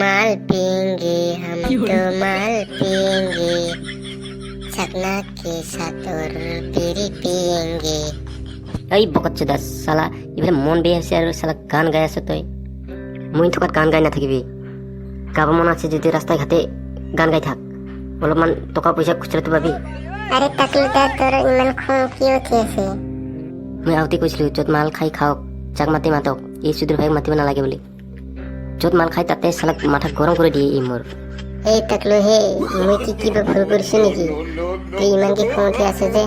माल पियेंगे हम तो माल पियेंगे सकना के साथ और बीड़ी पियेंगे। এই বকচ্চোদা শালা ইফালে মন বেয়া হৈছে আৰু শালা গান গাই আছ তই। মই থকাত গান গাই নাথাকিবি। গাব মন আছে যদি ৰাস্তাই ঘাটে গান গাই থাক, অলপমান টকা পইচা খুচৰাটো পাবি। আরে টাকলুদা তোর ইমান খং কি উঠি আছে? মই আগতে কৈছিলোঁ য'ত মাল খাই খাওক, যাক মাতি মাতক, এই চুদুৰ ভাইক মাতিব নালাগে বুলি। য'ত মাল খাই তাতে শালাক মাথা গৰম কৰি দিয়ে এই মোৰ। এই টাকলু হে মই কি কিবা ভুল কৰিছো নেকি? তুই ইমান কি খং উঠি আছে যে?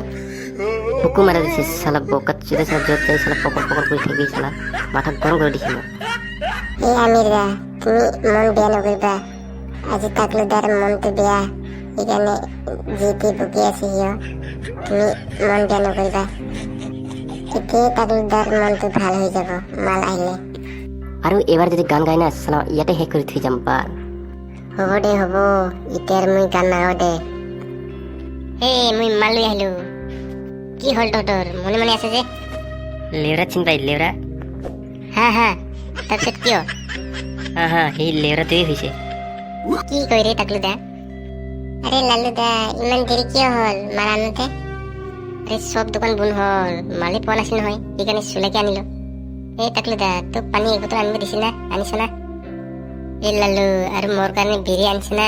হুকু মাৰা দিছে শালা বকচ্চোদা শালা য'ত যাই শালা পকৰ পকৰ কৰি থাকিবি শালা মাথা গৰম কৰি দিছে মোৰ। এই আমিৰদা তুমি মন বেয়া নকৰিবা। আজি টাকলুদাৰ মনটো বেয়া, সেইকাৰণে জিতি বকি আছে সিও। তুমি মন বেয়া নকৰিবা, তেতিয়াই টাকলুদাৰ মনটো ভাল হৈ যাব মাল আহিলে। আৰু এবাৰ যদি গান গাই না শালা ইয়াতে শেষ কৰি থৈ যাম বাৰ। হ'ব দে হ'ব, এতিয়া মই গান নাগাওঁ দে। হে মই মাল লৈ আহিলো। কি হ'ল তহঁতৰ মনে মনে আছে যে? লেউৰা চিনি পাই লেউৰা? হা হা, তাৰপিছত কিয়? হা সেই লেউৰাটোৱে হৈছে। কি কয় ৰে টাকলুদা? আৰে লালুদা ইমান দেৰি কিয় হ'ল মাল আনোতে? আৰে চব দোকান বন্ধ হ'ল, মালে পোৱা নাছিল নহয়, সেইকাৰণে চুলাকে আনিলো। এই টাকলুদা তোক পানী এক বটল আনিব দিছিল না, আনিছ না? এই লালু আৰু মোৰ কাৰণে বিৰি আনিছে না?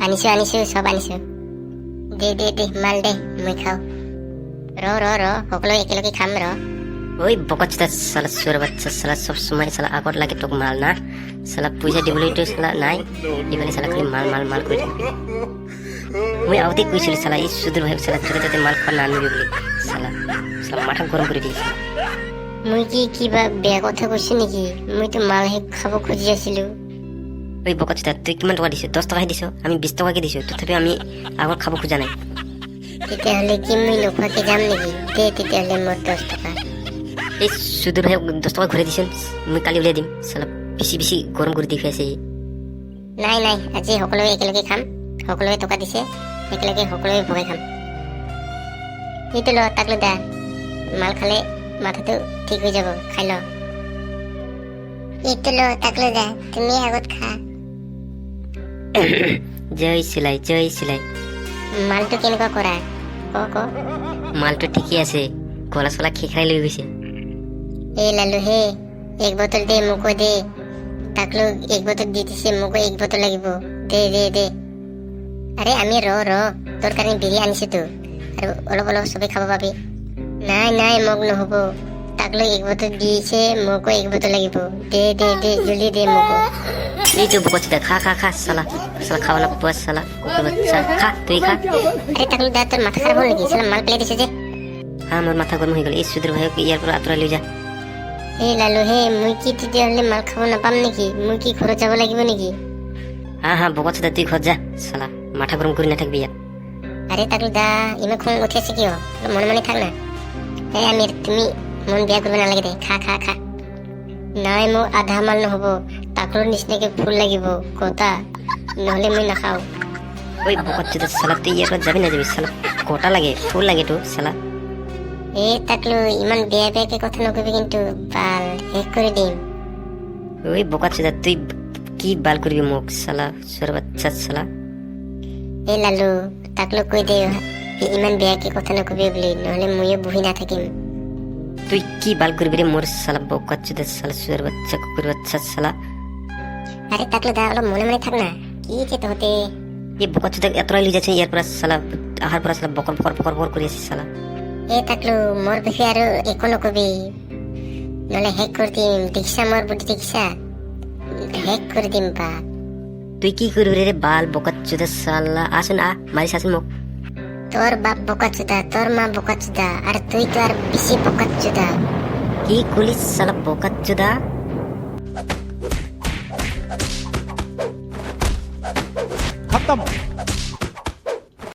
আনিছো চব আনিছো। দে মাল দে মই খাওঁ। ৰ সকলো একেলগে খাম ৰ। ওই বকচ্চোদা শালা চোৰ বাচ্চা শালা সব সময় শালা আগত লাগে তোক মাল না, শালা পইচা দিবলৈতো শালা নাই, ইফালে শালা খালি মাল মাল মাল কৰি থাকিবি। মই আগতে কৈছিলোঁ শালা এই চুদুৰ ভাই শালা য'তে ত'তে মাল খোৱা নানিবি বুলি, শালা মাথা গৰম কৰি দিছে। মই কি কিবা বেয়া কথা কৈছো নেকি? মইতো মালহে খাব খুজি আছিলো। ওই বকচ্চোদা তুই কিমান টকা দিছ? 10 টকাহে দিছ, আমি 20 টকাকে দিছোঁ, তথাপিও আমি আগত খাব খোজা নাই। তেতিয়াহ'লে কি মই নোখোৱাকে যাম নেকি? দে তেতিয়াহ'লে মোৰ 10 টকা। এই চুদুৰ ভাই 10 টকা ঘূৰাই দিছোন, মই কালি উলিয়াই দিম। শালা বেছি গৰম কৰি দেখুৱাইছে সি। নাই আজি সকলোৱে একেলগে খাম। সকলোৱে টকা দিছে, একেলগে সকলোৱে ভগাই খাম। এইটো ল টাকলুদা, মাল খালে মাথাটো ঠিক হৈ যাব, খাই ল। এইটো ল টাকলুদা, তুমি আগত খা। জয় চিলাই। মালটো কেনেকুৱা কৰা ক? মালটো ঠিকেই আছে, গলা চলা খেখৰাই লৈ গৈছে। এই লালু হে এক বটল দে মোকো দে। টাকলু এক বটল দি দিছে, মোকো এক বটল লাগিব। দে। আৰে আমি ৰ তোৰ কাৰণে বিৰি আনিছোতো, আৰু অলপ চবে খাব পাবি। নাই মোক নহ'ব। টাকলু এক বটল দিছে, মোকো এক বটল লাগিব। দে জলদি দে মোকো। এইটো বকচ্চোদা খা শালা খাব নাপোৱা শালা কুকুৰ বাচ্চা, খা তুই খা। আৰে টাকলুদা তোৰ মাথা খাৰাপ হ'ল নেকি? শালা মাল পেলাই দিছে যে। হা মোৰ মাথা গৰম হৈ গ'ল, এই চুদুৰ ভাইক ইয়াৰ পৰা আঁতৰাই লৈ যা। এই লালু হে মই কি তেতিয়াহ'লে মাল খাব নাপাম নেকি? মই কি ঘৰত যাব লাগিব নেকি? হা বকচ্চোদা তুই ঘৰত যা, শালা মাথা গৰম কৰি নাথাকিবি ইয়াত। আৰে টাকলুদা ইমান খং উঠি আছে কিয়? মনে থাক না। এই আমিৰ তুমি মন বেয়া কৰিব নালাগে দে, খা। নাই মোক আধা মাল নহ'ব, টাকলুৰ নিচিনাকে ফুল লাগিব কটা, নহ'লে মই নাখাওঁ। ওই বকচ্চোদা শালা তুই ইয়াৰ পৰা যাবি নাযাবি? শালা কটা লাগে, ফুল লাগে তো শালা। এই টাকলু ইমান বেয়াকে কথা নকবি কিন্তু, বাল শেষ কৰি দিম। ওই বকচ্চোদা তুই কি বাল করবি মোক শালা চোর বাচ্চা শালা। এই লালু টাকলু কৈ দে ইমান বেয়াকে কথা নকবি বুলি, নহ'লে ময়ো বহি নাথাকিম। তুই কি বাল করবি রে মোর শালা বকচ্চোদা শালা চোর বাচ্চা কুকুর বাচ্চা শালা। আরে টাকলু দা অলপ মনে থাক না, কি যে তহঁতে। এই বকচ্চোদা এতৰাই লৈ যাচ্ছে ইয়াৰ পৰা শালা, আহাৰ পৰা শালা বকৰ কৰি আছে শালা। এই টাকলু মোৰ বিষয়ে আৰু একো নকবি, নহ'লে শেষ কৰি দিম। দেখিছা মোৰ বুদ্ধি দেখিছা? শেষ কৰি দিম বা। তুই কি করবি রে বাল বকচ্চোদা শালা? আসুন মারিস আসুন মোক। তোর বাপ বোকাচোদা, তোর মা বোকাচোদা, আর তুই তো আর বেশি বোকাচোদা। কি কলিস শালা বকচ্চোদা? खत्म।